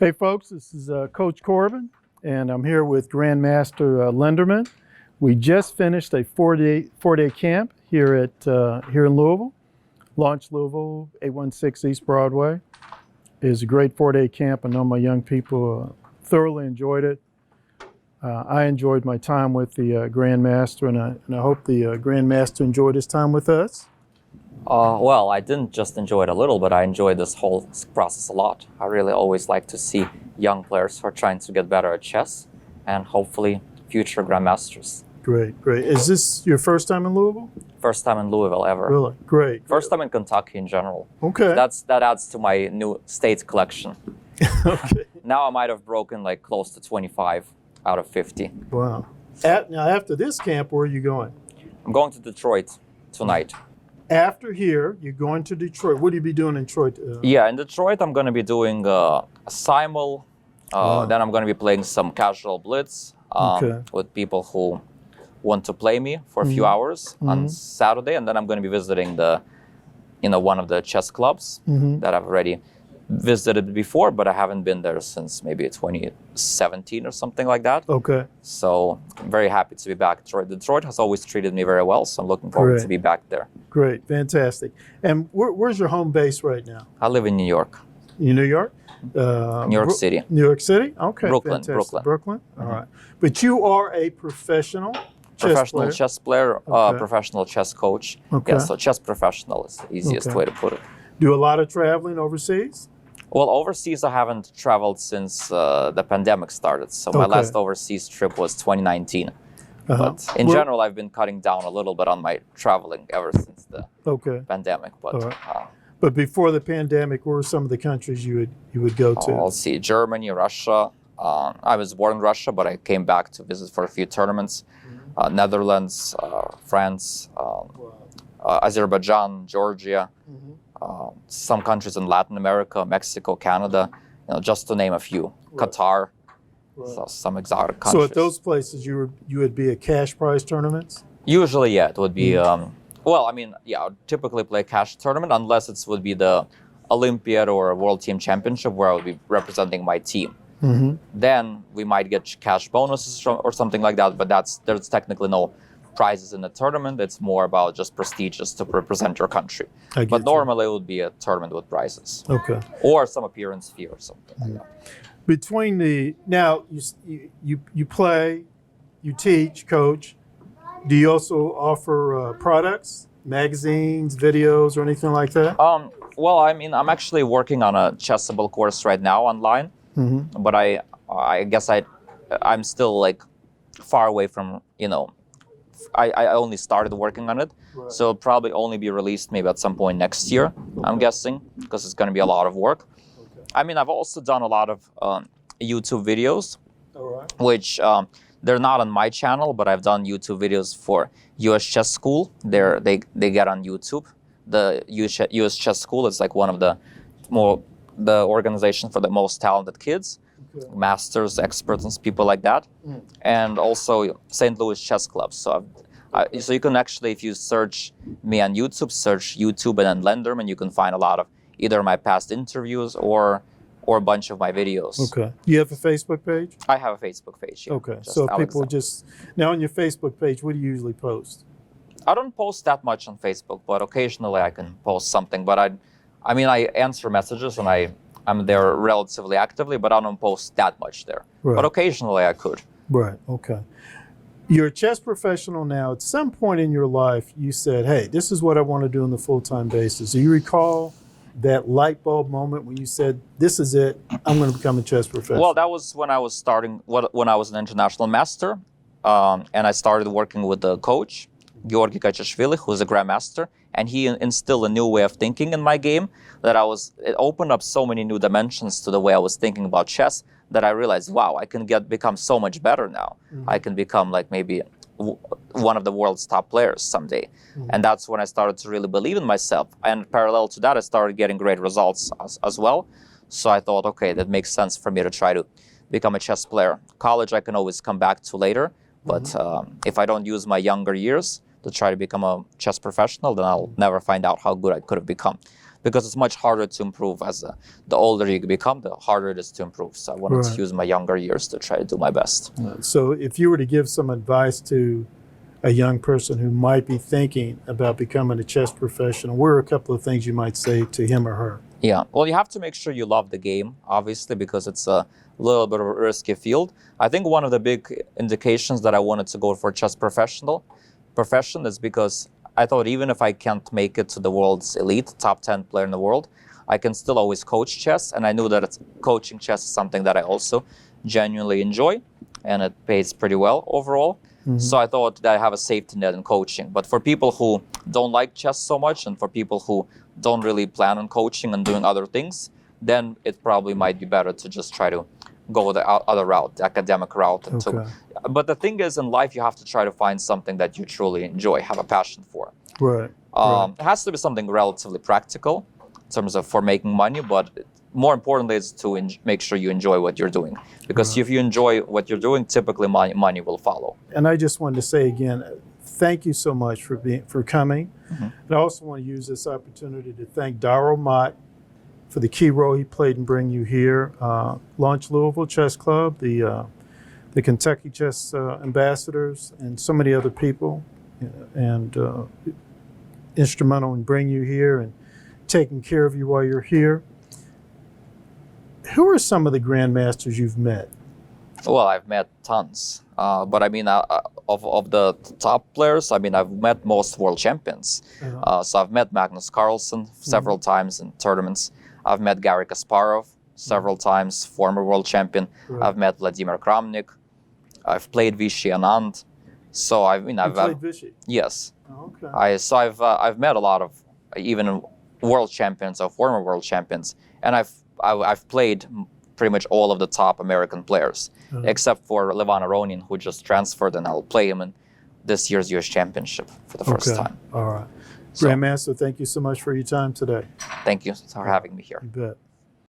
Hey folks, this is Coach Corbin, and I'm here with Grandmaster Lenderman. We just finished a four-day camp here in Louisville. Launch Louisville, 816 East Broadway. It was a great 4-day camp. I know my young people thoroughly enjoyed it. I enjoyed my time with the Grandmaster, and I hope the Grandmaster enjoyed his time with us. Well, I didn't just enjoy it a little, but I enjoyed this whole process a lot. I really always like to see young players who are trying to get better at chess and hopefully future Grandmasters. Great, great. Is this your first time in Louisville? First time in Louisville ever. Really? Great. First time in Kentucky in general. Okay. That adds to my new state collection. Okay. Now I might have broken like close to 25 out of 50. Wow. Now after this camp, where are you going? I'm going to Detroit tonight. After here, you're going to Detroit. What do you be doing in Detroit? Yeah, in Detroit, I'm going to be doing a simul. Wow. Then I'm going to be playing some casual blitz with people who want to play me for a few hours on Saturday. And then I'm going to be visiting one of the chess clubs that I've already visited before, but I haven't been there since maybe 2017 or something like that. Okay. So I'm very happy to be back. Detroit has always treated me very well, so I'm looking forward to be back there. Great, fantastic. And where's your home base right now? I live in New York. In New York? New York City. New York City? Okay. Brooklyn. Fantastic. Brooklyn? All right. But you are a professional chess player, professional chess coach. Okay. Yeah, so chess professional is the easiest way to put it. Do a lot of traveling overseas? Well, overseas I haven't traveled since the pandemic started. So my last overseas trip was 2019. But in general, I've been cutting down a little bit on my traveling ever since the pandemic. But but before the pandemic, where were some of the countries you would go to? I'll see Germany, Russia. I was born in Russia, but I came back to visit for a few tournaments. Netherlands, France, Azerbaijan, Georgia. Some countries in Latin America, Mexico, Canada, just to name a few. Qatar, so some exotic countries. So at those places, you would be at cash prize tournaments? Usually, yeah, it would be. Well, I mean, yeah, I would typically play a cash tournament unless it would be the Olympiad or World Team Championship where I would be representing my team. Then we might get cash bonuses or something like that, but there's technically no prizes in the tournament. It's more about just prestigious to represent your country. But normally it would be a tournament with prizes. Okay. Or some appearance fee or something like that. Now you play, you teach, coach. Do you also offer products, magazines, videos, or anything like that? Well, I mean, I'm actually working on a Chessable course right now online, but I guess I'm still like far away from, I only started working on it, so it'll probably only be released maybe at some point next year, I'm guessing, because it's going to be a lot of work. I mean, I've also done a lot of YouTube videos, which they're not on my channel, but I've done YouTube videos for US Chess School. They get on YouTube. The US Chess School is like one of the organization for the most talented kids. Masters, experts, and people like that, and also St. Louis Chess Club. So, so you can actually, if you search me on YouTube, search YouTube and then Lenderman, you can find a lot of either my past interviews or a bunch of my videos. Okay. You have a Facebook page? I have a Facebook page. Yeah, okay. So people now on your Facebook page, what do you usually post? I don't post that much on Facebook, but occasionally I can post something. But I mean, I answer messages and I'm there relatively actively, but I don't post that much there. Right. But occasionally I could. Right, okay. You're a chess professional now. At some point in your life, you said, hey, this is what I want to do on a full-time basis. Do you recall that light bulb moment when you said, this is it, I'm going to become a chess professional? Well, that was when I was when I was an international master, and I started working with the coach, Georgi Kachashvili, who's a grandmaster, and he instilled a new way of thinking in my game it opened up so many new dimensions to the way I was thinking about chess that I realized, wow, I can become so much better now. I can become like maybe one of the world's top players someday. And that's when I started to really believe in myself. And parallel to that, I started getting great results as well. So I thought, okay, that makes sense for me to try to become a chess player. College, I can always come back to later. But if I don't use my younger years to try to become a chess professional, then I'll never find out how good I could have become. because it's much harder to improve as the older you become, the harder it is to improve. So I wanted to use my younger years to try to do my best. So if you were to give some advice to a young person who might be thinking about becoming a chess professional, what are a couple of things you might say to him or her? Yeah, well, you have to make sure you love the game, obviously, because it's a little bit of a risky field. I think one of the big indications that I wanted to go for chess profession is because I thought even if I can't make it to the world's elite, top 10 player in the world, I can still always coach chess. And I knew that coaching chess is something that I also genuinely enjoy, and it pays pretty well overall. So I thought that I have a safety net in coaching. But for people who don't like chess so much, and for people who don't really plan on coaching and doing other things, then it probably might be better to just try to go the other route, the academic route. But the thing is, in life, you have to try to find something that you truly enjoy, have a passion for. Right. It has to be something relatively practical in terms of for making money, but more importantly is to make sure you enjoy what you're doing. Because if you enjoy what you're doing, typically money will follow. And I just wanted to say again, thank you so much for coming. And I also want to use this opportunity to thank Daryl Mott for the key role he played in bringing you here. Launch Louisville Chess Club, the Kentucky Chess Ambassadors, and so many other people, and instrumental in bringing you here and taking care of you while you're here. Who are some of the grandmasters you've met? Well, I've met tons, but I mean, of the top players, I mean, I've met most world champions. So I've met Magnus Carlsen several times in tournaments. I've met Garry Kasparov several times, former world champion. I've met Vladimir Kramnik. I've played Vishy Anand. So I've played Vishy? Yes. Oh, okay. I've met a lot of even world champions or former world champions, and I've played pretty much all of the top American players, except for Levan Aronin, who just transferred, and I'll play him in this year's U.S. Championship for the first time. All right. Grandmaster, thank you so much for your time today. Thank you for having me here. You bet.